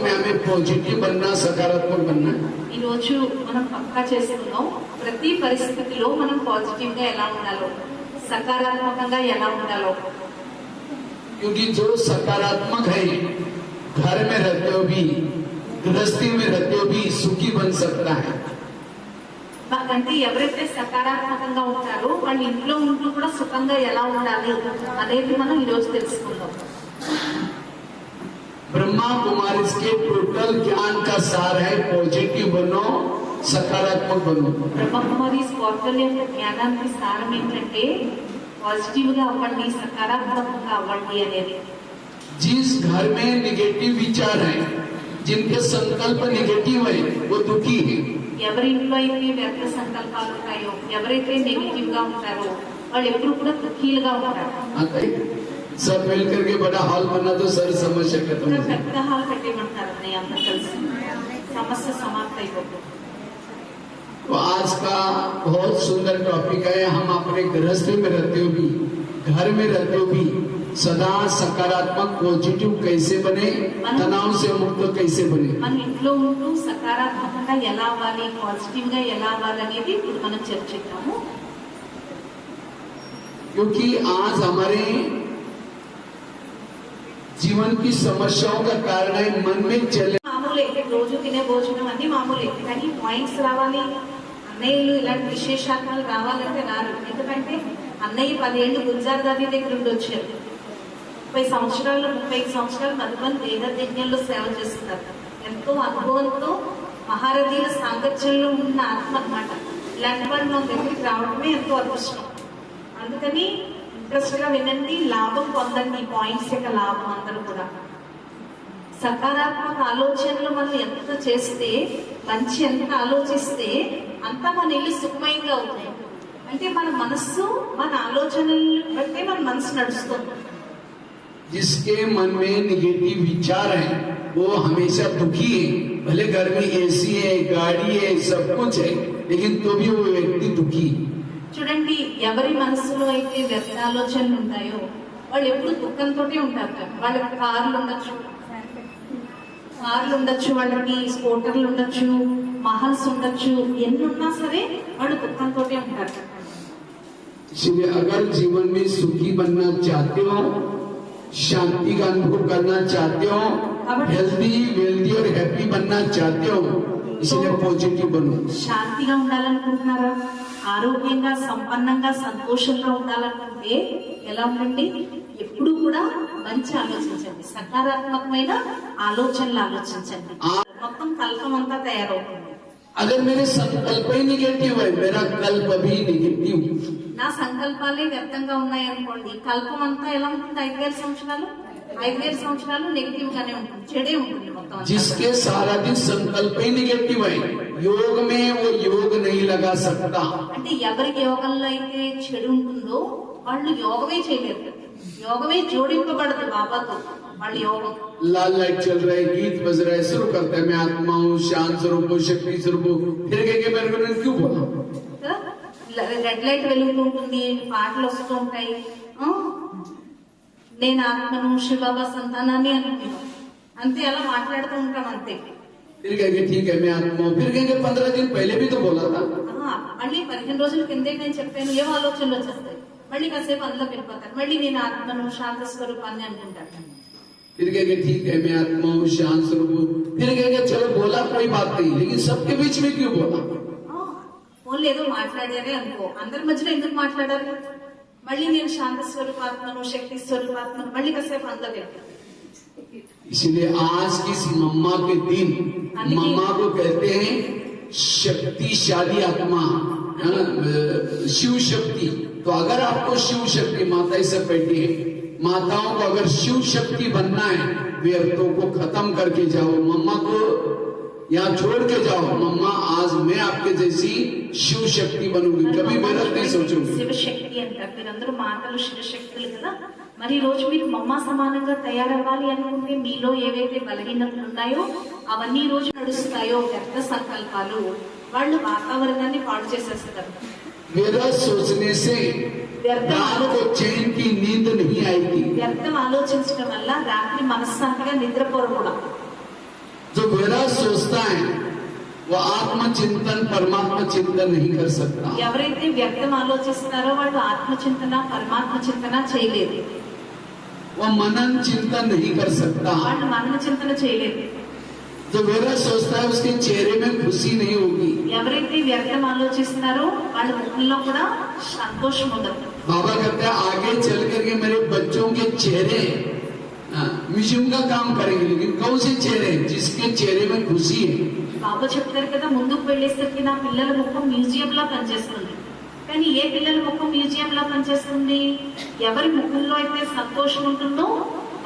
में हमें पॉजिटिव बनना, सकारात्मक बनना है। ఈ రోజు మనం పక్కా చేసుకున్నాం ప్రతి పరిస్థితిలో మనం పాజిటివ్ గా ఎలా ఉండాలో, సకారాత్మకంగా ఎలా ఉండాలో. क्योंकि जो सकारात्मक है घर में रहते हो भी, गृहस्थी में रहते हो भी सुखी बन सकता है। అంటే ఎవరైతే సకారాత్మకంగా ఉంటారో వాళ్ళ ఇంట్లో ఉంటూ కూడా సుఖంగా ఎలా ఉండాలి అనేది మనం ఈ రోజు తెలుసుకుందాం. ब्रह्मा कुमारी के टोटल ज्ञान का सार है पॉजिटिव बनो, सकारात्मक बनो। బ్రహ్మకుమారి పోర్టల్ యొక్క జ్ఞానానికి సారం ఏంటంటే పాజిటివ్ గా అవ్వండి, సకారాత్మకంగా అవ్వండి అనేది. जिस घर में निगेटिव विचार है, जिनके संकल्प निगेटिव है, वो दुखी है। ఎవరి ఇంట్లో అయితే వ్యర్థ సంకల్పాలు ఉంటాయో, ఎవరైతే నెగిటివ్ గా ఉంటారో వాళ్ళు ఎప్పుడు కూడా దుఃఖీలుగా ఉంటారు. सब मिलकर के बड़ा हॉल बना तो सर समस्या खत्म हो जाए। పెద్ద హాల్ కట్టేయమంటారు అన్నయ్య అందరూ కలిసి, సమస్య సమాప్తం అయిపోతుంది. तो आज का बहुत सुंदर टॉपिक है। हम अपने गृहस्थी में रहते हो भी, घर में रहते हो भी सदा सकारात्मक पॉजिटिव कैसे बने, तनाव से मुक्त कैसे बने। మన ఇంట్లో ఉంటూ సకారాత్మకంగా ఎలా అవ్వాలి, పాజిటివ్ గా ఎలా అవ్వాలి అనేది ఇప్పుడు మనం చర్చిద్దాము. क्योंकि आज हमारे जीवन की समस्याओं का कारण है मन में चले। మామూలే, రోజు తినే భోజనం అన్ని మామూలే, కానీ పాయింట్స్ రావాలి, అన్నయ్యలు ఇలాంటి విశేషాత్మలు రావాలంటే రారు. ఎందుకంటే అన్నయ్య 10 ఏళ్ళు గుల్జార్ దాది దగ్గర ఉండి వచ్చారు. 35 సంవత్సరాలు మధుబన్ వేదజ్ఞంలో సేవ చేస్తున్నారు. ఎంతో అనుభవంతో మహారథీల సాంగత్యంలో ఉన్న ఆత్మ అన్నమాట. ఇలాంటి వాళ్ళు మన దగ్గరికి రావడమే ఎంతో అదృష్టం. అందుకని ఇంట్రెస్ట్ గా వినండి, లాభం పొందండి. పాయింట్స్ యొక్క లాభం అందరూ కూడా సకారాత్మక ఆలోచనలు మనం ఎంత చేస్తే, మంచి ఎంత ఆలోచిస్తే అంత మన ఇల్లు సుఖమయంగా అవుతాయి. అంటే మన మనస్సు, మన ఆలోచనలు బట్టే మన మనసు నడుస్తుంది. जिसके मन में निगेटिव विचार है वो हमेशा दुखी है। भले घर में एसी है, गाड़ी है, सब कुछ है, लेकिन तो भी वो व्यक्ति दुखी है। చూడండి, ఎవరి మనసులో అయితే వ్యర్థ ఆలోచనలు ఉంటాయో వాళ్ళు ఎప్పుడు దుఃఖంతో ఉంటారు. వాళ్ళకి కార్లు ఉండొచ్చు, వాళ్ళకి స్కూటర్లు ఉండొచ్చు, మహల్స్ ఉండొచ్చు, ఎన్ని ఉన్నా సరే వాళ్ళు దుఃఖంతో ఉంటారు. इसलिए अगर जीवन में सुखी बनना चाहते हो, शांति का अनुभव करना चाहते हो, हेल्दी वेल्दी और हैप्पी बनना चाहते हो, इसलिए पॉजिटिव बनो। శాంతిగా ఉండాలనుకుంటున్నారా, ఆరోగ్యంగా, సంపన్నంగా, సంతోషంగా ఉండాలనుకుంటే ఎలా ఉండండి? ఎప్పుడు కూడా మంచి ఆలోచించండి, సకారాత్మకమైన ఆలోచనలు ఆలోచించండి. మొత్తం కల్పం అంతా తయారవుతుంది. अगर मेरे संकल्प ही निगेटिव है, मेरा कल्प भी निगेटिव। నా సంకల్పాలే వ్యర్థంగా ఉన్నాయనుకోండి, కల్పం అంతా ఎలా ఉంటుంది? 5,000 సంవత్సరాలు నెగిటివ్ గానే ఉంటుంది, చెడే ఉంటుంది మొత్తం. जिसके सारा दिन संकल्प ही निगेटिव है, योग में वो योग नहीं लगा सकता। అంటే ఎవరి యోగంలో అయితే చెడు ఉంటుందో వాళ్ళు యోగమే చేయలేరు. యోగమే జోడింపబడదు బాబాతో వాళ్ళ యోగం. लाल लाइट चल रहा है, गीत बज रहा है, शुरू करता है मैं आत्मा हूँ, शांत स्वरूप हूँ, शक्ति स्वरूप हूँ, फिर कहेंगे मेरे को क्यों बोला? రెడ్ లైట్ వెలుగుతుంటుంది, పాటలు వస్తూ ఉంటాయి, నేను ఆత్మను, శివబాబా సంతానాన్ని అనుకుంటాం, అంతే అలా మాట్లాడుతూ ఉంటాం అంతే. फिर कहेंगे ठीक है मैं आत्मा हूँ, फिर कहेंगे 15 दिन पहले भी तो बोला था। మళ్ళీ 15 రోజుల కిందే నేను చెప్పాను, ఏం ఆలోచనలు వచ్చేస్తాయి, మళ్ళీ కాసేపు అందులో వెళ్ళిపోతాను, మళ్ళీ నేను ఆత్మను, శాంత స్వరూపాన్ని అనుకుంటాను. फिर कहेंगे ठीक है मैं आत्मा हूँ, शांत स्वरूप हूँ, फिर कहेंगे चलो बोला कोई बात नहीं, लेकिन सबके बीच में क्यों बोला? ఓన్లీ ఏదో మాట్లాడారే అనుకో, అందరి మధ్యలో ఎందుకు మాట్లాడాలి? మళ్ళీ నేను శాంత స్వరూపాత్మను, శక్తి స్వరూపాత్మను, మళ్ళీ కాసేపు అందులో వెళ్తాను. इसलिए आज की इस मम्मा के दिन मम्मा को कहते हैं शक्तिशाली आत्मा, शिव शक्ति। तो अगर आपको शिव शक्ति, माता सब बैठी है, माताओं को अगर शिव शक्ति बनना है, व्यर्थों को खत्म करके जाओ, मम्मा को यहाँ छोड़ के जाओ। मम्मा आज मैं आपके जैसी शिव शक्ति बनूंगी, कभी मेहनत नहीं सोचूंगी। శివ శక్తి అంటారు, మీరందరూ మాటలు శివశక్తులు కదా. మరి ఈ రోజు మీరు మమ్మ సమానంగా తయారవ్వాలి అనుకుంటే మీలో ఏవైతే బలహీనతలు ఉన్నాయో అవన్నీ రోజు నడుస్తాయో వ్యర్థ సంకల్పాలు, వాళ్ళు వాతావరణాన్ని పాడు చేసేస్తారు. मेरा सोचने से रात को चैन की नींद नहीं आएगी। వ్యర్థం ఆలోచించడం వల్ల రాత్రి మనశ్శాంతిగా నిద్రపోరు కూడా. जो विरस सोचता है वो आत्मचिंतन परमात्मा चिंतन नहीं कर सकता। ఎవరైతే వ్యక్తం ఆలోచిస్తారో వాళ్ళు ఆత్మచింతన పరమాత్మ చింతన చేయలేరు, वो मनन चिंतन नहीं कर सकता। వాళ్ళు మనన చింతన చేయలేరు। जो विरस सोचता है उसके चेहरे में खुशी नहीं होगी। ఎవరైతే వ్యక్తం ఆలోచిస్తారో వాళ్ళ ముఖంలో కూడా సంతోషం ఉండదు। बाबा कहते हैं आगे चल करके मेरे बच्चों के चेहरे म्यूजियम का काम करेंगे, लेकिन कौन से चेहरे जिसके चेहरे में खुशी है। బాబా చెప్తారు కదా, ముందుకు వెళ్ళేసరికి నా పిల్లల ముఖం మ్యూజియం లా పనిచేస్తుంది, కానీ ఏ పిల్లల ముఖం మ్యూజియం లా పనిచేస్తుంది? ఎవరి ముఖంలో అయితే సంతోషం ఉంటుందో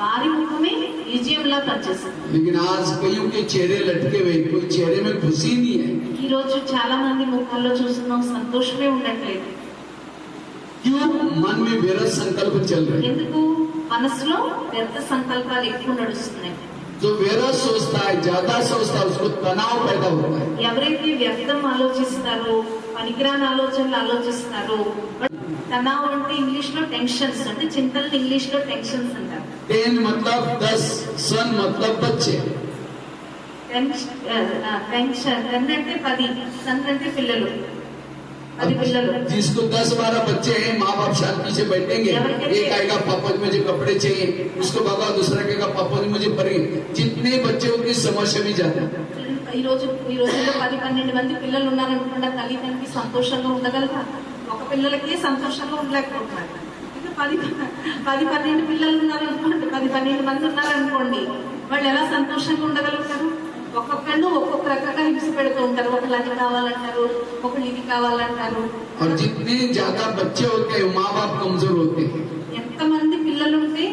వారి ముఖమే మ్యూజియం లా పనిచేస్తుంది। लेकिन आज कईयों के चेहरे लटके हुए, कोई चेहरे में खुशी नहीं है। ఈ రోజు చాలా మంది ముఖాల్లో చూస్తున్నాం సంతోషమే ఉండట్లేదు। क्यों? मन में विरस संकल्प चल रहे हैं। ఎందుకు? మనసులో వ్యర్థ సంకల్పాలు ఎక్కువ నడుస్తున్నాయి। जो विरस सोचता है, ज्यादा सोचता है, उसको तनाव पैदा होता है। ఎవరైతే వ్యర్థం ఆలోచిస్తారో, పనికిరాని ఆలోచనలు ఆలోచిస్తారో, తనావ్ అంటే ఇంగ్లీష్ లో టెన్షన్స్, అంటే చింతలు ఇంగ్లీష్ లో టెన్షన్స్ అంటారు। 10 मतलब 10, सन मतलब बच्चे। టెన్షన్ అంటే 10, సన్ అంటే పిల్లలు, 10 పిల్లలు। जिसको 10-12 बच्चे हैं, माँ बाप शांति से बैठेंगे, एक आएगा पापा जी मुझे कपड़े चाहिए, उसको बाबा दूसरा कहेगा पापा जी मुझे परी। जितने बच्चे उतनी समस्या भी जाता है। ఈ రోజుల్లో 10-12 మంది పిల్లలు ఉన్నారనుకున్న తల్లిదండ్రులకి సంతోషంగా ఉండగలరా? ఒక పిల్లలకి సంతోషంగా ఉండలేకపోతున్నారు। ఇంకా 10-12 పిల్లలు ఉన్నారనుకోండి, 10-12 మంది ఉన్నారనుకోండి, వాళ్ళు ఎలా సంతోషంగా ఉండగలుగుతారు? ఒక్కొక్కళ్ళు ఒక్కొక్క రకంగా హింస పెడుతూ ఉంటారు, ఒకళ్ళు అది కావాలంటారు, ఒకళ్ళు ఇది కావాలంటారు। और जितने ज्यादा बच्चे होते हैं माँ बाप कमजोर होते हैं। ఎంతమంది పిల్లలు ఉంటే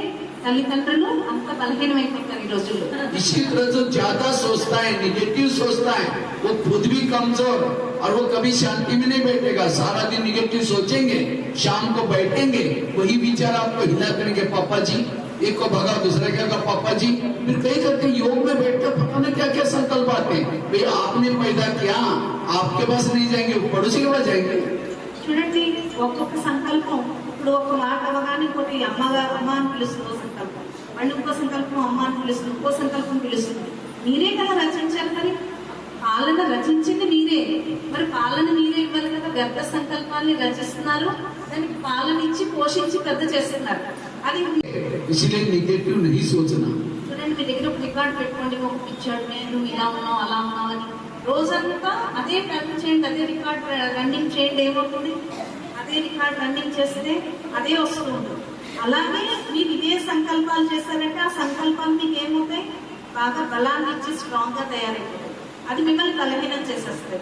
తల్లిదండ్రులు అంత బలహీనమైపోతారు ఈ రోజుల్లో। इसी तरह जो ज्यादा सोचता है, निगेटिव सोचता है, वो खुद भी कमजोर और वो कभी शांति में नहीं बैठेगा। सारा दिन निगेटिव सोचेंगे, शाम को बैठेंगे, वही विचार आपको हिला करेंगे, पापा जी एक को भगा दूसरा कहेगा पापा जी। फिर कई करके योग में बैठकर पता नहीं क्या क्या संकल्प आते हैं। भाई आपने पैदा किया, आपके पास नहीं जाएंगे, पड़ोसी के पास जाएंगे। చూడండి, ఒక్కొక్క సంకల్పం, ఇప్పుడు ఒక మాట అవగానే ఇంకోటి అమ్మ అని పిలుస్తుంది సంకల్పం, మళ్ళీ ఇంకో సంకల్పం అమ్మ అని పిలుస్తుంది, ఇంకో సంకల్పం పిలుస్తుంది। మీరే కదా రచించారు, మరి పాలన రచించింది మీరే, మరి పాలన మీరే ఇవ్వాలి కదా। వ్యర్థ సంకల్పాన్ని రచిస్తున్నారు, దానికి పాలన ఇచ్చి పోషించి పెద్ద చేస్తున్నారు। అది इसलिए निगेटिव नहीं सोचना। చూడండి, మీ దగ్గర ఒక రికార్డ్ పెట్టుకోండి, ఒక పిక్చర్ నువ్వు ఇలా ఉన్నావు అలా ఉన్నావు అని రోజంతా అదే రన్ చేయండి, అదే రికార్డ్ రన్నింగ్ చేయండి, ఏమవుతుంది? అదే రికార్డ్ రన్నింగ్ చేస్తే అదే వస్తూ ఉంటుంది। అలాగే మీరు ఇదే సంకల్పాలు చేశారంటే ఆ సంకల్పాలు మీకు ఏమవుతాయి? బాగా బలాన్ని ఇచ్చి స్ట్రాంగ్ గా తయారైపోతాయి, అది మిమ్మల్ని బలహీనం చేసేస్తుంది।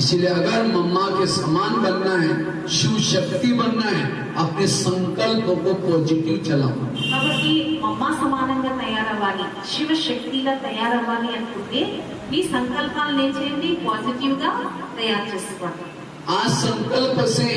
इसलिए अगर मम्मा के समान बनना है, शिव शक्ति बनना है, अपने संकल्प को पॉजिटिव चलाओ। కాబట్టి అమ్మ సమానంగా తయారవ్వాలి, శివశక్తిగా తయారవ్వాలి అనుకుంటే మీ సంకల్పాలను ఏం చేయండి? పాజిటివ్ గా తయారు చేసుకోండి। आज संकल्प से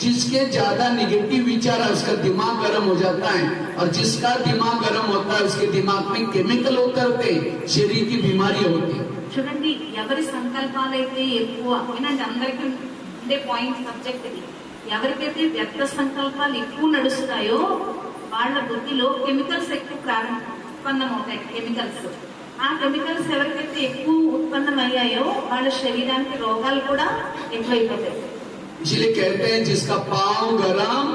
जिसके ज्यादा निगेटिव विचार है उसका दिमाग गर्म हो जाता है, और जिसका दिमाग गर्म होता है उसके दिमाग में केमिकल उतरते, शरीर की बीमारी होती है। చూడండి, ఎవరి సంకల్పాలైతే ఎక్కువ, వినండి అందరికీ ఉండే పాయింట్ సబ్జెక్ట్ ఇది, ఎవరికైతే వ్యర్థ సంకల్పాలు ఎక్కువ నడుస్తాయో వాళ్ళ బుద్ధిలో కెమికల్స్ ఎక్కువ ఉత్పన్నమవుతాయి। కెమికల్స్, ఆ కెమికల్స్ ఎవరికైతే ఎక్కువ ఉత్పన్నమయ్యాయో వాళ్ళ శరీరానికి రోగాలు కూడా ఎక్కువైపోతాయి। इसलिए कहते हैं जिसका पाँव गरम,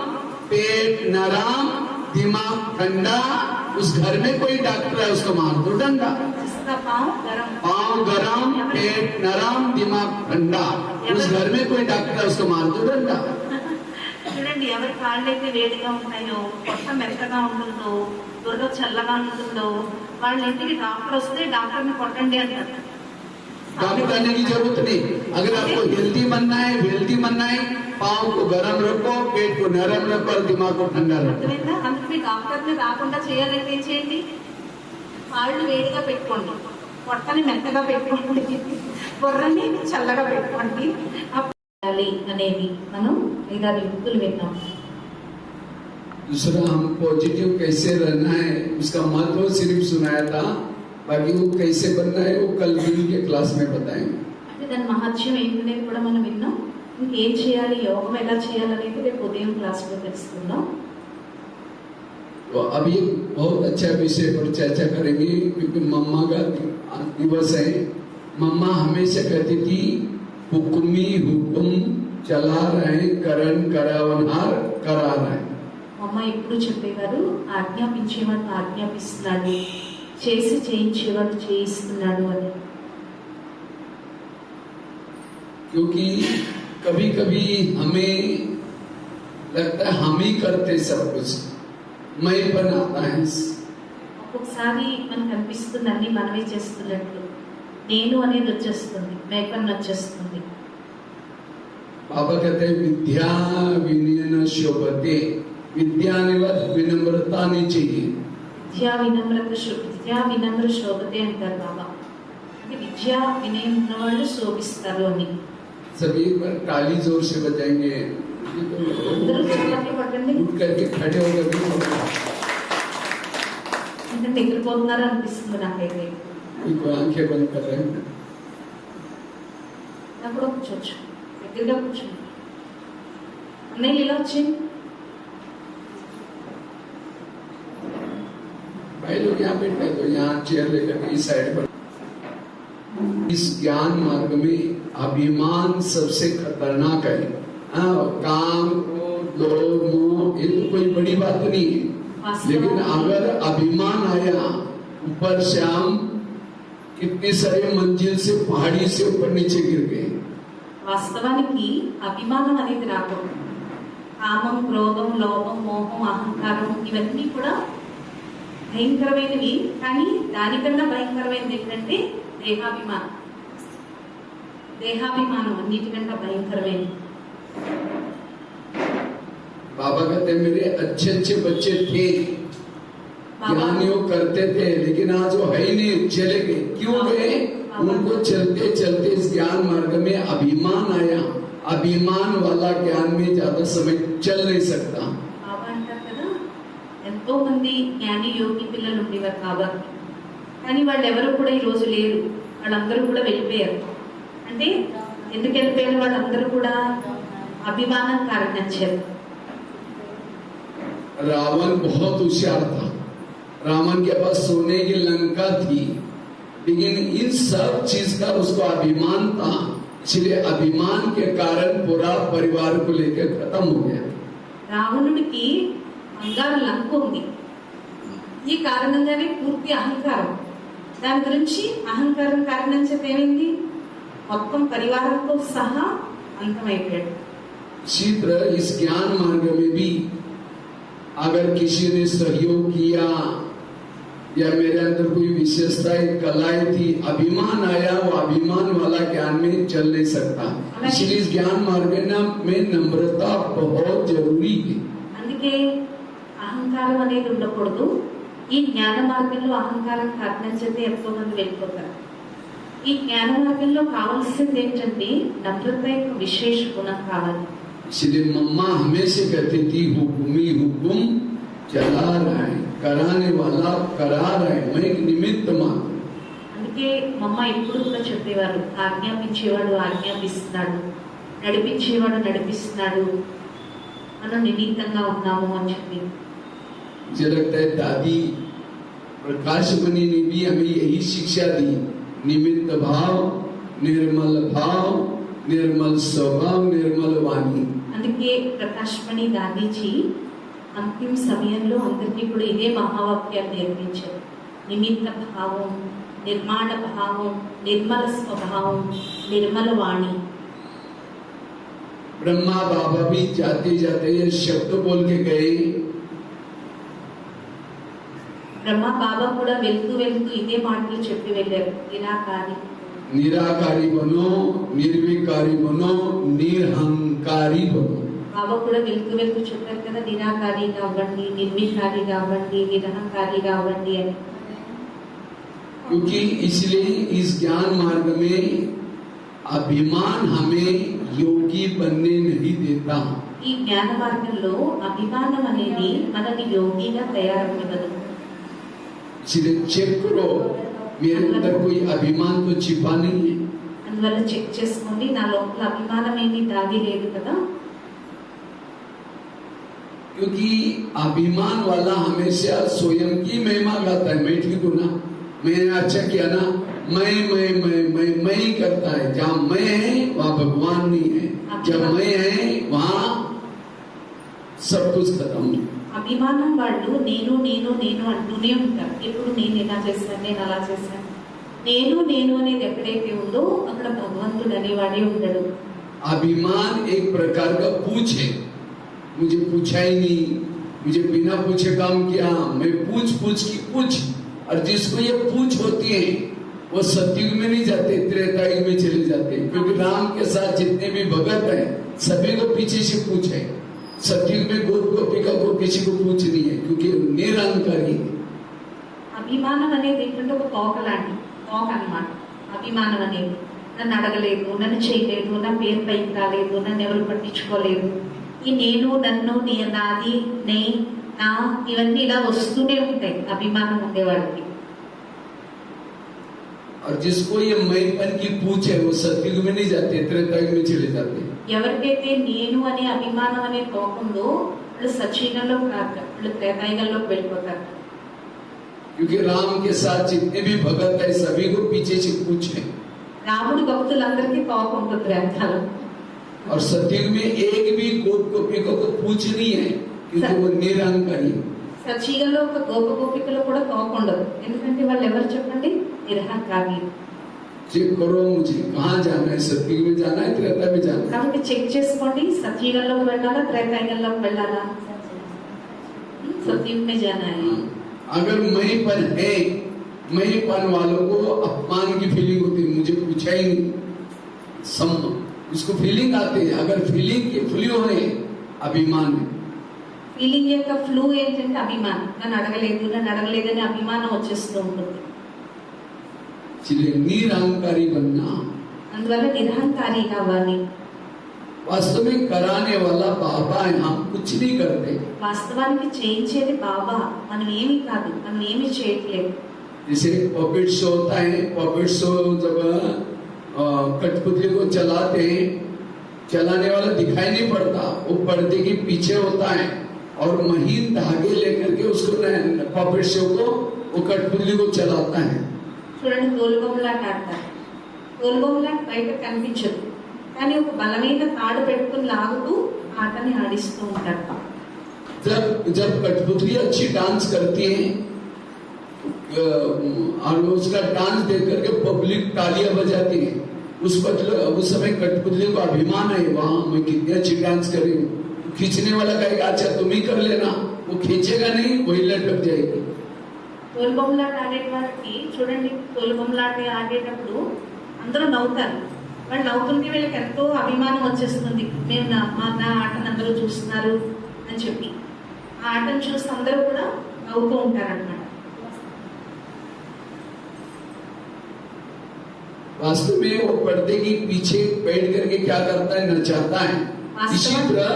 पेट नरम, दिमाग ठंडा, उस घर में कोई डॉक्टर है उसको मार दो डंडा। जिसका पाँव गरम, पेट नरम, दिमाग ठंडा, उस घर में कोई डॉक्टर है उसको मार दो डंडा। చూడండి, ఎవరి కాళ్ళైతే వేడిగా ఉంటాయో, పొట్ట మెత్తగా ఉంటుందో, బుర్ర చల్లగా ఉంటుందో వాళ్ళ ఇంటికి డాక్టర్ వస్తే డాక్టర్ని కొట్టండి అంటారు। डॉक्टर करने की जरूरत नहीं। अगर आपको हेल्दी बनना है, पाँव को गरम रखो, पेट को नरम रखो और दिमाग को ठंडा रखो। అర్థమైందా? అందుకే డాక్టర్ని రాకుండా చేయాలంటే ఏం చేయండి? కాళ్ళు వేడిగా పెట్టుకోండి, పొట్టని మెత్తగా పెట్టుకోండి, బుర్రని చల్లగా పెట్టుకోండి అనేది మనం 5-6 యుక్తులు విన్నాం। दूसरा, हम पॉजिटिव कैसे रहना है उसका महत्व सिर्फ सुनाया था, बाकी वो कैसे बनना है वो कल दिल के क्लास में बताएंगे। అంటే దాని మహత్యం ఏంటనేది కూడా మనం విన్నాం, ఇంకేం చేయాలి, యోగం ఎలా చేయాలనేది రేపు ఉదయం క్లాస్లో తెలుసుకుందాం। तो अभी एक बहुत अच्छा विषय पर चर्चा करेंगे, क्योंकि मम्मा का दिवस है। मम्मा हमेशा कहती थी, हुक्मी हुक्म चला रहे, करण करावनहार करा रहे। అమ్మ ఎప్పుడు చెప్పేవారు, ఆజ్ఞాపించేవాడు ఆజ్ఞాపిస్తున్నాడు, చేసి చేయించేవాడు చేయిస్తున్నాడు అని. क्योंकि कभी कभी हमें लगता है हम ही करते सब कुछ, मैं बनाता है। ఒక్కొక్కసారి మనకు అనిపిస్తుంది అన్ని మనమే చేస్తున్నట్లు, నేను అనేది వచ్చేస్తుంది, మేకన్ వచ్చేస్తుంది. बाबा कहते हैं विद्या विनयन शोभते, विद्या विनम्रता नहीं चाहिए। విద్యా వినమ్ర శోభతే అంటారు బాబా. అంటే విద్యా వినయం ఉన్న వాళ్ళు శోభిస్తారు అని. सभी एक बार ताली जोर से बजाएंगे, అందరూ చప్పట్లు కొట్టండి. उठ करके खड़े होकर అంటే నిద్రపోతున్నారు అనిపిస్తుంది నాకైతే. आंखें बंद कर रहे हैं। నాకు కూడా కూర్చోవచ్చు, దగ్గరగా కూర్చోండి. అన్నయ్య ఇలా వచ్చేయండి. भाई लोग यहाँ बैठे तो यहाँ चेयर लेकर इस साइड पर। इस ज्ञान मार्ग में अभिमान सबसे खतरनाक है। काम क्रोध लोभ मोह ये तो कोई बड़ी बात नहीं है, लेकिन अगर अभिमान आया, ऊपर से हम कितनी सारी मंजिल से पहाड़ी से ऊपर नीचे गिर गए। వాస్తవానికి అభిమానం అనేది రాకూడదు. కామం, క్రోధం, లోభం, మోహం, అహంకారం ఇవన్నీ కూడా భయంకరమైనవి. కానీ దానికన్నా భయంకరమైనది ఏంటంటే దేహాభిమానం. దేహాభిమానం అన్నిటికన్నా భయంకరమైనది. बाबा कहते मेरे अच्छे अच्छे बच्चे थे, ज्ञानियों करते थे, लेकिन आज वो है ही नहीं, चले गए। क्यों गए? उनको चलते चलते इस ज्ञान मार्ग में अभिमान आया। अभिमान वाला ज्ञान में ज्यादा समय चल नहीं सकता। బాబా అంటారు కదా, ఎంతో మంది జ్ఞాని యోగి పిల్లలు ఉండేవారు కాబట్టి, కానీ వాళ్ళు ఎవరు కూడా ఈ రోజు లేరు. వాళ్ళందరూ కూడా వెళ్ళిపోయారు. అంటే ఎందుకు వెళ్ళిపోయారు? వాళ్ళందరూ కూడా అభిమానం కారణించారు. रावण बहुत होशियार था, रावण के पास सोने की लंका थी, लेकिन इन सब चीज का उसको अभिमान था, इसलिए अभिमान के कारण पूरा परिवार को लेकर खत्म हो गया। రావణుడికి బంగారు లంక ఉంది, ఈ కారణంగానే పూర్తి అహంకారం. దాని గురించి అహంకారం కారణం చేత ఏమైంది? మొత్తం పరివారంతో సహా అంతమైపోయాడు. इसी तरह इस ज्ञान मार्ग में भी अगर किसी ने सहयोग किया या मेरे अंदर कोई विशेषता कलाएं थी, अभिमान आया, वो अभिमान वाला ज्ञान में चल नहीं सकता। इसलिए इस ज्ञान मार्ग में नम्रता बहुत जरूरी है। అందుకే అహంకారం అనేది ఉండకూడదు. ఈ జ్ఞాన మార్గంలో అహంకారం కారణం చేత ఎంతో మంది వెళ్ళిపోతారు. ఈ జ్ఞాన మార్గంలో కావాల్సింది ఏంటంటే నమ్రత యొక్క విశేష గుణం కావాలి. इसलिए मम्मा हमेशा कहती थी, हुक्मी हुक्म चला रहा है, कराने वाला करा रहा है, मैं एक निमित्त मात्र। అందుకే మమ్మ ఎప్పుడు కూడా చెప్పేవారు, ఆజ్ఞాపించేవాడు ఆజ్ఞాపిస్తున్నాడు, నడిపించేవాడు నడిపిస్తున్నాడు, మనం నిమిత్తంగా ఉన్నాము అని చెప్పి. मुझे लगता है दादी प्रकाशमणि ने भी हमें यही शिक्षा दी, निमित्त भाव, निर्मल भाव, निर्मल स्वभाव, निर्मल वाणी। అందుకే ప్రకాష్ మణి గాంధీజీ అంతిమ సమయంలో అందరికీ కూడా ఇదే మహావాక్యాలు నేర్పించారు. నిమిత్త భావం, నిర్మాణ భావం, నిర్మల స్వభావం, నిర్మల వాణి. ब्रह्मा बाबा भी जाते जाते ये शब्द बोल के गए, బ్రహ్మ బాబా కూడా వెళ్తూ వెళ్తూ ఇదే మాటలు చెప్పి వెళ్ళారు, నిరాకారి. निराकारी बनो, निर्विकारी बनो, निरहंकारी बनो। బాబా కూడా వెళ్తూ వెళ్తూ చెప్పారు కదా, నిరాకారిగా అవ్వండి, నిర్వికారిగా అవ్వండి, నిరహంకారిగా అవ్వండి అని. क्योंकि इसलिए इस ज्ञान मार्ग में अभिमान हमें योगी बनने नहीं देता। ఈ జ్ఞాన మార్గంలో అభిమానం అనేది మనని యోగిగా తయారవ్వదు. इसलिए चेक करो, मेरे अंदर कोई अभिमान तो छिपा नहीं है। అందువల్ల చెక్ చేసుకోండి, నా లోపల అభిమానం ఏమీ దాగి లేదు కదా. क्योंकि अभिमान वाला हमेशा स्वयं की महिमा गाता है, मैं ठीक हूं ना, मैंने अच्छा किया ना, मैं ही करता है। जहाँ मैं है वहाँ भगवान नहीं है, जब मैं है वहाँ सब कुछ खत्म। అభిమానం వాళ్ళు నేను నేను నేను అంటూనే ఉంటారు. ఎప్పుడు నేను ఇలా చేశాను, నేను అలా చేశాను. నేను నేను అనేది ఎక్కడైతే ఉందో అక్కడ భగవంతుడు అనేవాడే ఉండడు. अभिमान एक प्रकार का पूछ है, मुझे पूछा ही नहीं, मुझे बिना पूछे काम किया, मैं पूछ की पूछ। और जिसको ये पूछ होती है वो सतयुग में नहीं जाते, त्रेता युग में चले जाते, क्योंकि राम के साथ जितने भी भगत है सभी को पीछे से पूछ है। सतयुग में गोप गोपिका को किसी को पूछ नहीं है, क्योंकि निरंकारी है। అభిమానం అనేది ఏంటంటే ఒక తోక లాంటి తోక అన్నమాట. అభిమానం అనేది నన్ను అడగలేదు, నన్ను చేయలేదు, నా పేరు పైకి రాలేదు, నన్ను ఎవరు పట్టించుకోలేదు, ఈ నేను నన్ను నాది నా ఇవన్నీ ఇలా వస్తూనే ఉంటాయి అభిమానం ఉండేవాడికి. और जिसको ये मैंपन की पूछ है वो सतयुग में नहीं जाते, त्रेता युग में चले जाते। ఎవరికైతే నేను అనే అభిమానం అనే తోక ఉందో వాళ్ళు సచీనంలో కాదు, వాళ్ళు త్రేతాయుగంలోకి వెళ్ళిపోతారు. क्योंकि राम के साथ जितने भी भगत है सभी को पीछे से पूछ है। రాముడి భక్తులందరికీ తోక ఉంటుంది త్రేతాలో. और सतयुग में एक भी गोप गोपिका को पूछ नहीं है, क्योंकि वो निरंकारी है। సచీగంలో ఒక గోప గోపికలో కూడా తోక ఉండదు, ఎందుకంటే వాళ్ళు ఎవరు చెప్పండి, నిరహంకారి. चेक करो मुझे कहाँ जाना है, सतयुग में जाना है, त्रेता में जाना है। కాబట్టి చెక్ చేసుకోండి, సతయుగంలోకి వెళ్ళాలా త్రేతాయుగంలోకి వెళ్ళాలా. सतयुग में जाना है. अगर मैंपन है, मैंपन वालों को अपमान की फीलिंग होती है, मुझे पूछा ही नहीं, उसको फीलिंग आती है। अगर फीलिंग की फ्लू है अभिमान है, ఫీలింగ్ యొక్క ఫ్లూ ఏంటంటే అభిమానం. నన్ను అడగలేదని అభిమానం వచ్చేస్తూ ఉంటుంది. इसलिए निरहंकारी बनना, అందువల్ల నిరహంకారి కావాలి. वास्तव में कराने वाला बाबा है, हम कुछ नहीं करते। వాస్తవానికి చేయించేది బాబా, మనం ఏమీ కాదు, మనం ఏమీ చేయట్లేదు. जैसे पॉकेट शो होता है, पॉकेट शो जब कठपुतली को चलाते हैं, चलाने वाला दिखाई नहीं पड़ता, वो पर्दे के पीछे होता है और महीन धागे लेकर के उसको पॉकेट शो को वो कठपुतली को चलाता है। చూడండి, తోలుబొమ్మలాట ఆడతారు. తోలుబొమ్మలాట బయట కనిపించదు, కానీ ఒక బలమైన తాడు పెట్టుకుని లాగుతూ ఆటని ఆడిస్తూ ఉంటారు. जब कठपुतली अच्छी डांस करती है और उसका डांस देख करके पब्लिक तालियां बजाती है, उस समय कठपुतली को अभिमान है, वहां मैं कितनी अच्छी डांस कर रही हूँ। खींचने वाला कहेगा अच्छा तुम ही कर लेना, वो खींचेगा नहीं, वही लटक जाएगी। తోలుబొమ్మలాట ఆడేవారికి చూడండి, తోలుబొమ్మలాట ఆడేటప్పుడు అందరూ నవ్వుతారు. వాళ్ళు నవ్వుతుంటే వీళ్ళకి ఎంతో అభిమానం వచ్చేస్తుంది, మేము నా ఆటను అందరూ చూస్తున్నారు అని చెప్పి. ఆ ఆటను చూసి అందరూ కూడా నవ్వుతూ ఉంటారన్నమాట. वास्तव में वो पर्दे के पीछे बैठ करके क्या करता है, नचाता है। इसी तरह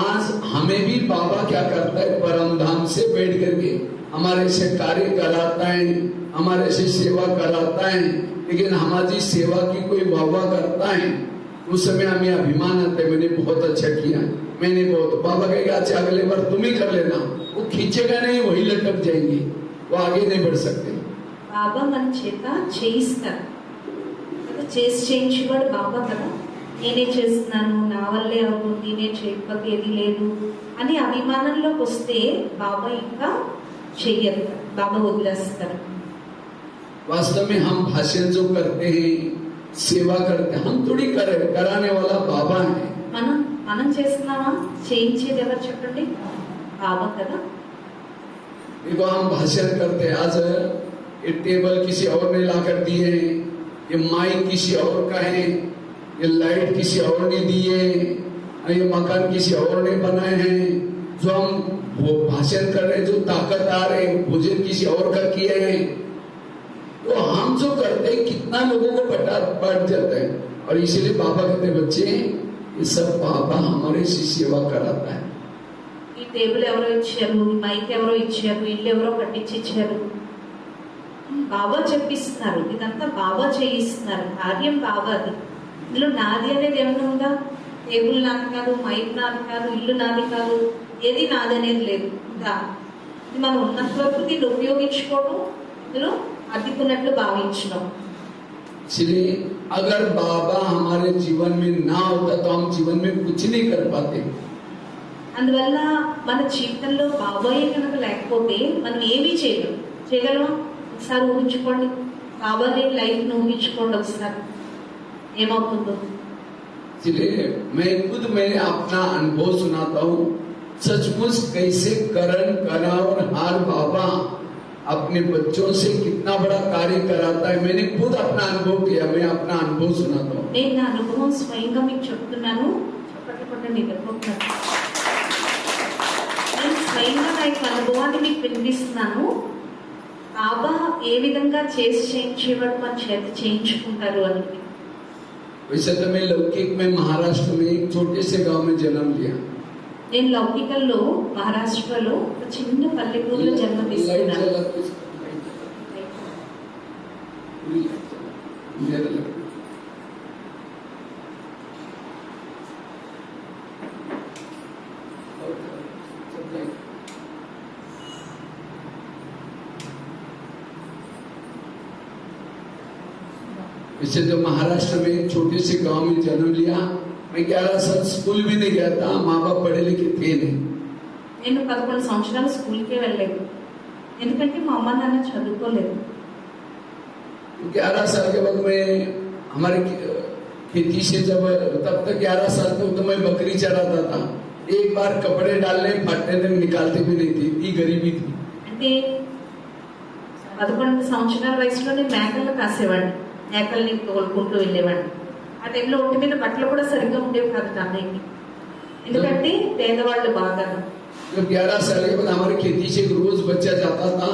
आज हमें भी बाबा क्या करता है, परम धाम से बैठ करके हमारे से कार्य कराता है, हमारे से सेवा कराता है। लेकिन हमारी सेवा की कोई वाह करता है, उस समय हमें अभिमान आता है, मैंने बहुत अच्छा किया, मैंने बहुत। बाबा कहेगा अच्छा अगले बार तुम ही कर लेना, वो खींचेगा नहीं, वही लटक जाएंगे, वो आगे नहीं बढ़ सकते। బాబా మన చేత చేయిస్తారు కదా, చేయించేవాడు బాబా కదా. నేనే చేస్తున్నాను, నా వల్లే అవుతుంది, నేను చేయకపోతే ఏది లేదు అని అభిమానంలోకి వస్తే బాబా ఇంకా చెయ్యరు, బాబా వదిలేస్తారు. वास्तव में हम भाषण जो करते हैं, सेवा करते हैं, हम थोड़ी कराने वाला बाबा है। మనం చేస్తున్నామా, చేయించేది ఎవరు చెప్పండి, బాబా కదా. देखो हम भाषण करते हैं, आज ये टेबल किसी और ने ला कर दिए, ये माइक किसी और का है, ये लाइट किसी और ने दी है, ये मकान किसी और ने बनाए हैं। जो हम वो भाषण कर रहे हैं, जो ताकत आ रहे हैं, भोजन किसी और का किए हैं, तो हम जो करते हैं कितना लोगों को पट जाता है। और इसीलिए बाबा कहते हैं बच्चे ये सब बाबा हमारे से सेवा कराता है। ఈ టేబుల్ ఎవరో ఇచ్చారు, ఈ మైక్ ఎవరో ఇచ్చారు, ఇల్లు ఎవరో కట్టించి ఇచ్చారు, బాబా చెప్పిస్తున్నారు, ఇదంతా బాబా చేయిస్తున్నారు, కార్యం బాబాది. ఇందులో నాది అనేది ఏమైనా ఉందా? టేబుల్ నాది కాదు, మైక్ నాది కాదు, ఇల్లు నాది కాదు, ఏది నాదనేది లేదు. ఇంకా ఇది మనం ఉన్నంత వరకు దీన్ని ఉపయోగించుకోవడం, ఇందులో అద్దుకున్నట్లు భావించడం. इसलिए अगर बाबा हमारे जीवन में ना होता तो हम जीवन में कुछ नहीं कर पाते. అందువల్ల మన జీవితంలో బాబాయ్ కనుక లేకపోతే మనం ఏమీ చేయగలమా? ఒకసారి ఊహించుకోండి, బాబాయ్ లైఫ్ ను ఊహించుకోండి ఒకసారి ఏమవుతుందో. इसलिए मैं अपना अनुभव सुनाता हूँ. सचमुच कैसे करण कना और हार बाबा अपने बच्चों से कितना बड़ा कार्य कराता है. मैंने खुद अपना अनुभव किया. मैं अपना अनुभव सुनाता हूँ. నేను నా అనుభవం స్వయంగా మీకు చెప్తున్నాను. చెప్పకుండా నిద్రపోతున్నాను. నేను స్వయంగా నా యొక్క అనుభవాన్ని మీకు వినిపిస్తున్నాను. బాబా ఏ విధంగా చేయించేవాడు మన చేత చేయించుకుంటారు అని. वैसे तो मैं लौकिक में महाराष्ट्र में एक छोटे से गांव में जन्म लिया. నేను లౌకికల్లో మహారాష్ట్రలో ఒక చిన్న పల్లెటూరులో జన్మ తీసుకున్నాను. इससे तो महाराष्ट्र में एक छोटे से गांव में जन्म लिया. मैं 11 साल स्कूल भी नहीं गया था. माँ बाप पढ़े लिखे थे नहीं. నేను 11 సంవత్సరాలు స్కూల్కే వెళ్ళలేదు, ఎందుకంటే మా అమ్మ నాన్న చదువుకోలేదు. 11 साल के बाद मैं हमारे खेती से जब तब तक 11 साल तक तो मैं बकरी चराता था. एक बार कपड़े डालने फटने तक निकालते भी नहीं थी. इतनी गरीबी थी. అంటే 11 సంవత్సరాల వయసులో నేను మేకలు కాసేవాడిని, మేకల్ని తోలుకుంటూ వెళ్ళేవాడిని. ఆ టైంలో ఒంటి మీద బట్టలు కూడా సరిగ్గా ఉండేవి కాదు అన్నయ్యకి, ఎందుకంటే పేదవాళ్ళు బాగా. जब 11 साल के बाद हमारी खेती से रोज बच्चा जाता था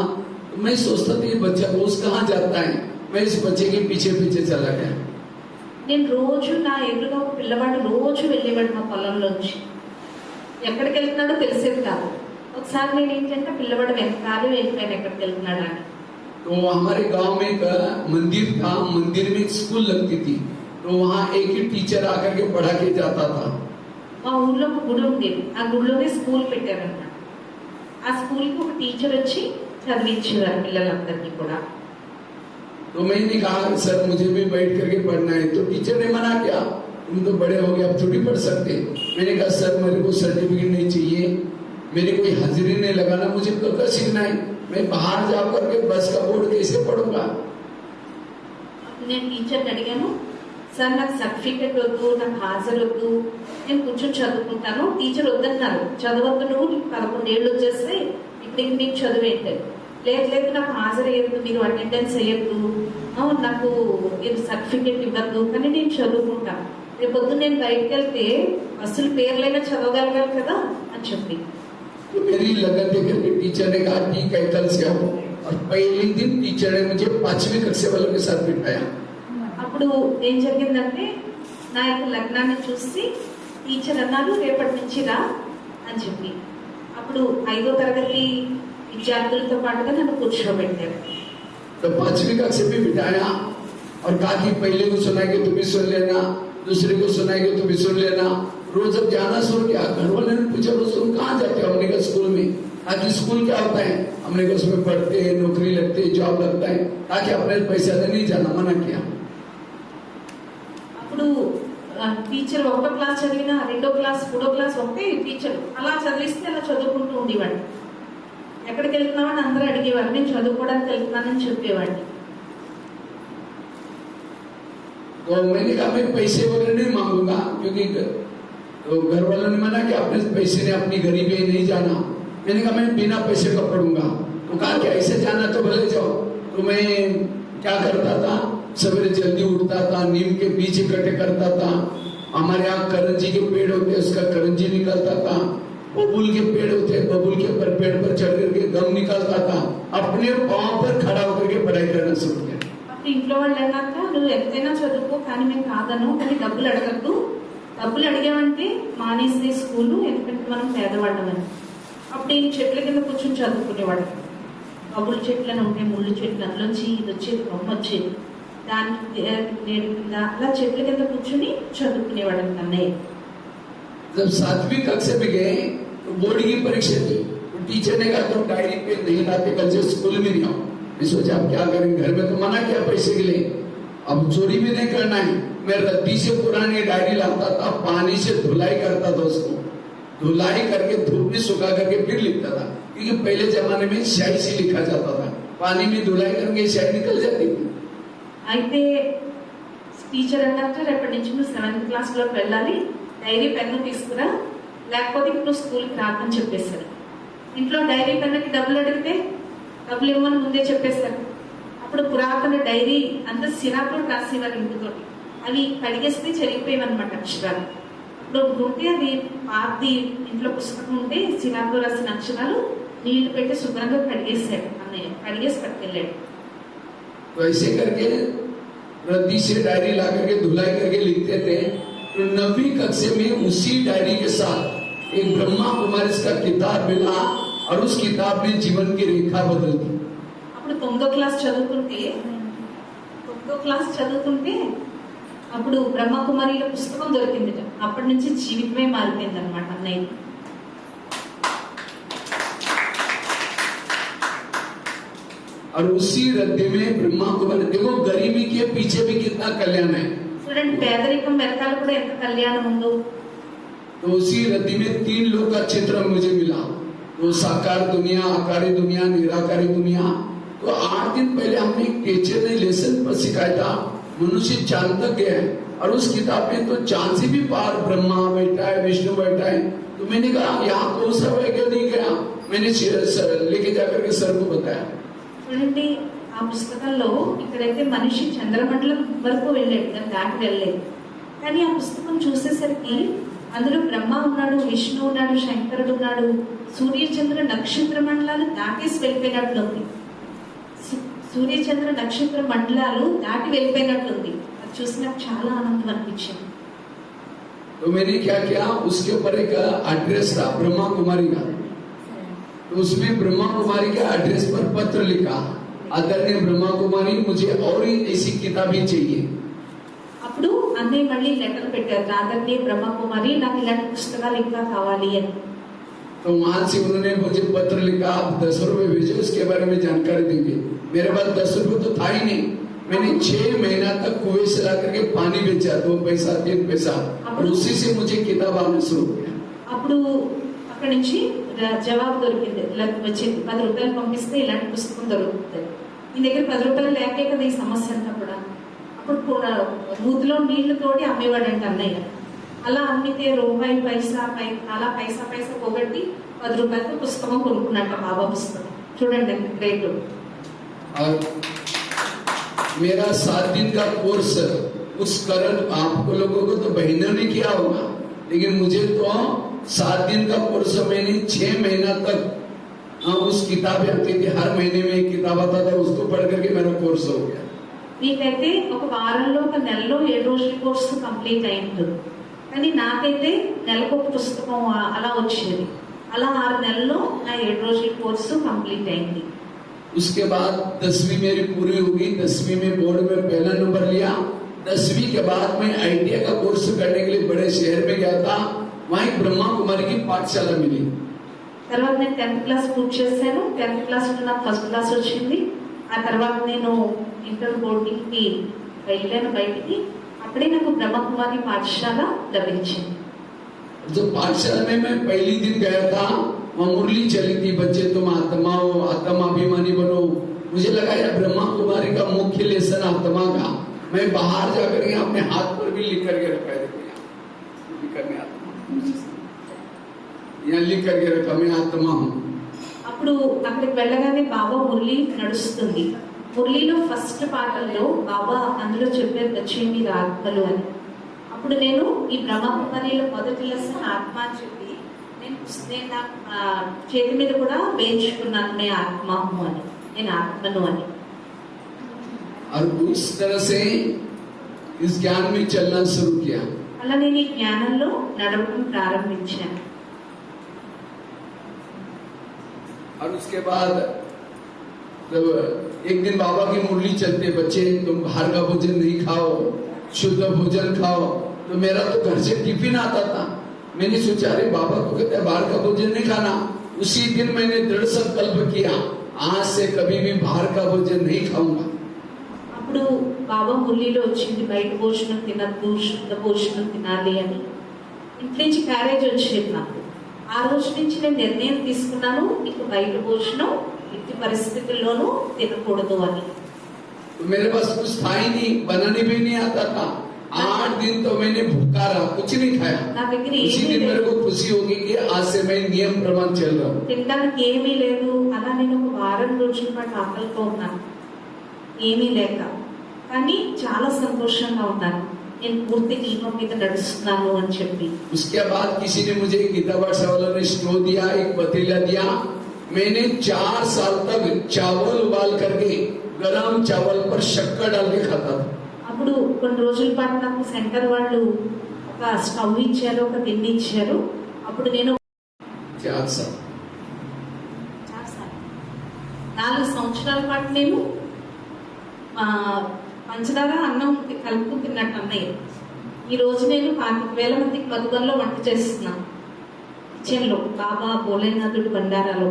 तो मैं सोचता था ये बच्चा रोज कहाँ जाता है. मैं इस बच्चे के पीछे पीछे चला गया. నేను రోజు నా ఎదురుగా ఒక పిల్లవాడు రోజు వెళ్ళేవాడు మా పొలంలోంచి. ఎక్కడికి వెళ్తున్నాడో తెలిసేది కాదు. ఒకసారి నేను ఏంటంటే పిల్లవాడు వెనకాల వెళ్ళిపోయాను ఎక్కడికి వెళ్తున్నాడు అని. तो हमारे गांव में एक मंदिर था. मंदिर में एक स्कूल लगती थी. तो वहाँ एक ही टीचर आकर के पढ़ा के जाता था. మా ఊర్లో ఒక గుడి ఉండేది, ఆ గుడిలోనే స్కూల్ పెట్టారన్నమాట. ఆ స్కూల్కి ఒక టీచర్ వచ్చి చదివించేవారు పిల్లలందరినీ కూడా. तो मैंने कहा सर मुझे भी बैठ करके पढ़ना है. तो टीचर ने मना किया, तुम तो बड़े हो गए अब थोड़ी पढ़ सकते. मैंने कहा सर मेरे को सर्टिफिकेट नहीं चाहिए, मेरे कोई हाजिरी नहीं लगाना, मुझे क्या सीखना है. मैं बाहर जा करके बस का बोर्ड कैसे पढ़ूंगा. నేను టీచర్ని అడిగాను, సార్ నాకు సర్టిఫికెట్ వద్దు, నాకు హాజరు వద్దు, నేను కూర్చొని చదువుకుంటాను. టీచర్ వద్దన్నారు, చదవద్దు, నువ్వు నీకు 11 ఏళ్ళు వచ్చేస్తే ఇప్పుడు ఇంక నీకు చదువు ఏంటంటే, లేదు నాకు హాజరు అయ్యద్దు, మీరు అటెండెన్స్ అయ్యద్దు, నాకు మీరు సర్టిఫికెట్ ఇవ్వద్దు, కానీ నేను చదువుకుంటాను. రేపు పొద్దున్న నేను బయటకు వెళ్తే అసలు పేర్లైనా చదవగలగాలి కదా అని చెప్పి. तो मेरी लगन देख के टीचर ने कहा ठीक है कल से आओ. और पहले दिन टीचर ने मुझे 5वीं कक्षा वालों के साथ बिठाया. అప్పుడు ఏం జరిగిందంటే నా యొక్క లగ్నాన్ని చూసి టీచర్ అన్నారు రేపటి నుంచి రా అని చెప్పి. అప్పుడు 5వ తరగతి విద్యార్థులతో పాటుగా నన్ను కూర్చోబెట్టారు. तो 5वीं कक्षा में बिठाया और कहा कि पहले को सुनाएंगे तुम भी सुन लेना, दूसरे को सुनाएंगे तुम भी सुन लेना. रोज जब जाना शुरू किया घर वाले ने पूछा रोज तुम कहाँ जाते हो. हमने कहा स्कूल में. ताकि स्कूल क्या होता है, हमने कहा उसमें पढ़ते हैं, नौकरी लगते है, जॉब लगता है, ताकि अपने पैसा से नहीं जाना, मना किया. అప్పుడు టీచర్ 1వ క్లాస్ చదివినా 2వ క్లాస్ 3వ క్లాస్ ఒకటే టీచర్ అలా చదివిస్తే అలా చదువుకుంటూ ఉండేవాడిని. ఎక్కడికి వెళ్తున్నామని అందరూ అడిగేవారు, నేను చదువుకోవడానికి వెళ్తున్నానని చెప్పేవాడిని. तो मैंने कहा मैं पैसे वगैरह नहीं मांगूंगा, क्योंकि तो घर वालों ने मना कि अपने पैसे ने अपनी गरीबी नहीं जाना. मैंने कहा मैं बिना पैसे का पढ़ूंगा. तो कहा कि ऐसे जाना तो भले जाओ. तो मैं क्या करता था, सवेरे जल्दी उठता था, नीम के बीज इकट्ठे करता था. हमारे यहाँ करंजी के पेड़ होते हैं, उसका करंजी निकलता था. बबूल के पेड़ होते हैं, बबूल के पर पेड़ पर चढ़ करके गम निकलता था. अपने पाँव पर खड़ा होकर के पढ़ाई करना शुरू किया. అప్పుడు ఇంట్లో వాళ్ళు అన్నాక నువ్వు ఎంతైనా చదువుకో, కానీ మేము కాదను, కానీ డబ్బులు అడగద్దు, డబ్బులు అడిగామంటే మానేసే స్కూలు, ఎందుకంటే మనం పేదవాళ్ళమని. అప్పుడు నేను చెట్ల కింద కూర్చొని చదువుకునేవాడు. బబుల్ చెట్లను ఉంటే ముళ్ళు చెట్లు, అందులోంచి ఇది వచ్చేది, బొమ్మ వచ్చేది, దానికి నేడు కింద అలా చెట్ల కింద కూర్చొని చదువుకునేవాడు అన్నయ్య. जब 7वीं कक्षा में गए तो बोर्ड की परीक्षा थी, तो टीचर ने कहा तुम डायरी पे नहीं लाते, कल से स्कूल में नहीं आओ। मैं सोचा अब क्या करेंगे, घर में तो मना किया पैसे के लिए, अब चोरी भी नहीं करना है। मैं रद्दी से पुरानी डायरी लाता था, पानी से धुलाई करता था, उसको धुलाई करके धूप में सुखा करके फिर लिखता था, क्योंकि पहले जमाने में स्याही से लिखा जाता था, पानी में धुलाई करके स्याही निकल जाती थी। అయితే టీచర్ అన్నట్టు రేపటి నుంచి నువ్వు 7th క్లాస్లోకి వెళ్ళాలి, డైరీ పెన్ను తీసుకురా, లేకపోతే ఇప్పుడు స్కూల్కి రాకని చెప్పేశారు. ఇంట్లో డైరీ పెన్నుకి డబ్బులు అడిగితే డబ్బులు ఇవ్వమని ముందే చెప్పేశారు. అప్పుడు పురాతన డైరీ అంతా సిరాకులు రాసేవారు ఇంటితోటి, అవి కడిగేస్తే చెరిగిపోయేవన్నమాట అక్షరాలు. ఇప్పుడు ఉంటే అది పాతది ఇంట్లో పుస్తకం ఉంటే సిరాకులు రాసిన అక్షరాలు నీళ్లు పెట్టి శుభ్రంగా కడిగేశాడు అన్నయ్య, కడిగేసి పట్టుకెళ్ళాడు. तो ऐसे करके रद्दी से डायरी ला करके धुलाई करके लिखते थे। तो 9वीं कक्षा में उसी डायरी के साथ एक ब्रह्मा कुमारी का किताब मिला और उस किताब में जीवन की रेखा बदल दी। అప్పుడు 9వ క్లాస్ చదువుతుంటే అప్పుడు బ్రహ్మకుమారిల పుస్తకం దొరికింది. అప్పటి నుంచి జీవితమే మారిపోయింది అనమాట అన్నయ్య. और उसी रद्दी में ब्रह्मा कुमारी, देखो गरीबी के पीछे भी कितना कल्याण है। చూడండి పేదరికం వెనకాల కూడా ఎంత కళ్యాణం ఉందో. तो उसी रद्दी में 3 लोग का चित्र मुझे मिला, तो साकार दुनिया, आकारी दुनिया, निराकारी दुनिया। तो 8 दिन पहले हमने एक टीचर ने लेसन पर सिखाया था, मनुष्य चांद तक गया है, और उस किताब में तो चांद से भी पार ब्रह्मा बैठा है, विष्णु बैठा है। तो मैंने कहा यहाँ कौन सा वैज्ञानिक गया, मैंने लेके जाकर के सर को बताया। చూడండి ఆ పుస్తకంలో ఇక్కడైతే మనిషి చంద్రమండలం వరకు వెళ్ళాడు, దాన్ని దాటి వెళ్ళలేదు. కానీ ఆ పుస్తకం చూసేసరికి అందులో బ్రహ్మ ఉన్నాడు, విష్ణు ఉన్నాడు, శంకరుడు ఉన్నాడు, సూర్యచంద్ర నక్షత్ర మండలాలు దాటేసి వెళ్ళిపోయినట్లుంది. సూర్యచంద్ర నక్షత్ర మండలాలు దాటి వెళ్ళిపోయినట్లుంది. అది చూసి నాకు చాలా ఆనందం అనిపించింది. तो मैंने क्या किया, उसके ऊपर एक एड्रेस था ब्रह्मा कुमारी का, तो उसमें ब्रह्मा कुमारी के एड्रेस पर पत्र लिखा, आदरणीय ब्रह्मा कुमारी मुझे और ऐसी किताबें चाहिए। అప్పుడు అన్నయ్య మళ్ళీ లెటర్ పెట్టారు, ఆదరణీయ బ్రహ్మకుమారి నాకు ఇలాంటి పుస్తకాలు ఇంకా కావాలి అని. तो वहां से उन्होंने मुझे पत्र लिखा, आप 10 रुपए भेजो, उसके बारे में जानकारी देंगे। मेरे पास 10 रुपए तो था ही नहीं, मैंने 6 महीना तक कुएं से ला करके पानी बेचा, 2 पैसा 3 पैसा, और उसी से मुझे किताब आना शुरू किया। అప్పుడు అక్కడి నుంచి జవాబు దొరికింది, వచ్చింది 10 రూపాయలు పంపిస్తే ఇలాంటి పుస్తకం దొరుకుతుంది. నీ దగ్గర 10 రూపాయలు లేకే కదా ఈ సమస్య అంతా కూడా. అప్పుడు మూతిలో నీళ్లు తోడి అమ్మేవాడంట అన్నయ్య. అలా అమ్మితే రూపాయి పైసా అలా పైసా పోగొట్టి 10 రూపాయలతో పుస్తకం కొనుక్కున్నట్ట బాబా పుస్తకం. చూడండి ఎంత గ్రేట్. और मेरा 7 दिन का कोर्स उस कारण आपको लोगों को तो बहनों ने किया होगा, लेकिन मुझे तो 7 दिन का कोर्स मैंने 6 महीना तक उस किताबें आती थी, हर महीने में एक किताब आता था, उसको पढ़ करके मेरा कोर्स हो गया। నీకైతే ఒక వారంలో ఒక నెలలో 7 రోజుల కోర్సు కంప్లీట్ అయి ఉంటుంది, కానీ నాకైతే నెలకు ఒక పుస్తకం అలా వచ్చేది. అలా 6 నెలల్లో నా 7 రోజుల కోర్సు కంప్లీట్ అయింది. उसके बाद 10वीं मेरी पूरी होगी, 10वीं में बोर्ड में पहला नंबर लिया। 10वीं के बाद मैं ITI का कोर्स करने के लिए बड़े शहर में गया था, वहाँ एक ब्रह्मा कुमारी की पाठशाला मिली। తర్వాత నేను 10th క్లాస్ పూర్తి చేశాను. 10th క్లాస్లో నాకు ఫస్ట్ క్లాస్ వచ్చింది. ఆ తర్వాత నేను ఇంటర్ బోర్డింగ్కి వెళ్ళాను బయటికి. అప్పుడే నాకు బ్రహ్మకుమారి పాఠశాల లభించింది. जब पाठशाला में मैं पहली दिन गया था, वहाँ मुरली चली थी, बच्चे तुम आत्मा हो, आत्मा अभिमानी बनो। मुझे लगा यार ब्रह्मा कुमारी का मुख्य लेसन आत्मा का, मैं बाहर जाकर के अपने हाथ पर भी लिख करके रखा है, यहाँ लिख करके रखा मैं आत्मा हूँ। అప్పుడు అక్కడికి వెళ్ళగానే బాబా మురళి నడుస్తుంది. మురళిలో ఫస్ట్ పాటల్లో బాబా అందులో చెప్పారు వచ్చే మీరు ఆత్మలు అని. అప్పుడు నేను ఈ బ్రహ్మకుమారిలో మొదటి లెసన్ ఆత్మ అని చెప్పి నేను నా చేతి మీద కూడా వేయించుకున్నాను, నేను ఆత్మను అని, నేను ఆత్మను అని. और उस तरह से इस ज्ञान में चलना शुरू किया। అలా నేను ఈ జ్ఞానంలో నడవడం ప్రారంభించాను. और उसके बाद जब एक दिन बाबा की मुरली चलते, बच्चे तुम बाहर का भोजन नहीं खाओ, शुद्ध भोजन खाओ, तो मेरा तो घर से टिफिन आता था, मैंने सोचा अरे बाबा को कहते हैं बाहर का भोजन नहीं खाना। उसी दिन मैंने दृढ़ संकल्प किया आज से कभी भी बाहर का भोजन नहीं खाऊंगा। అప్పుడు బాబా మురళిలో వచ్చింది బయట భోజనం తినద్దు, శుద్ధ భోజనం తినాలి అని. ఇంటి నుంచి క్యారేజ్ వచ్చేది నాకు. ఆ రోజు నుంచి నేను నిర్ణయం తీసుకున్నాను, ఇక బయట భోజనం ఎట్టి పరిస్థితుల్లోనూ తినకూడదు అని. तो मेरे पास कुछ था ही नहीं, बनाने भी नहीं आता था। 8 दिन तो मैंने भूखा रहा, कुछ नहीं खाया। నా దగ్గర उसी ఏమీ दिन मेरे లేదు, को खुशी होगी कि आज से मैं नियम प्रमाण चल रहा हूँ। తినడానికి ఏమీ లేదు. అలా నేను ఒక వారం రోజుల పాటు ఆకలితో ఉన్నాను, ఏమీ లేక. కానీ చాలా సంతోషంగా ఉన్నాను, నేను పూర్తి నియమం మీద నడుస్తున్నాను అని చెప్పి. उसके बाद किसी ने मुझे गीता पाठशाला वालों ने स्टो दिया, एक पतीला दिया। मैंने 4 साल तक चावल उबाल करके गरम चावल पर शक्कर डाल के खाता था। అప్పుడు కొన్ని రోజుల పాటు నాకు సెంటర్ వాళ్ళు ఒక స్టవ్ ఇచ్చారు, ఒక గిన్నె ఇచ్చారు. అప్పుడు నేను 4 साल 4 సంవత్సరాల పాటు నేను పంచదార అన్నం కలుపు తిన్నట్టు అన్నయ్య. ఈ రోజు నేను 25,000 మందికి మధుబన్లో వంట చేస్తున్నాను, కిచెన్లో, బాబా భోలేనాథుడు బండారాలో.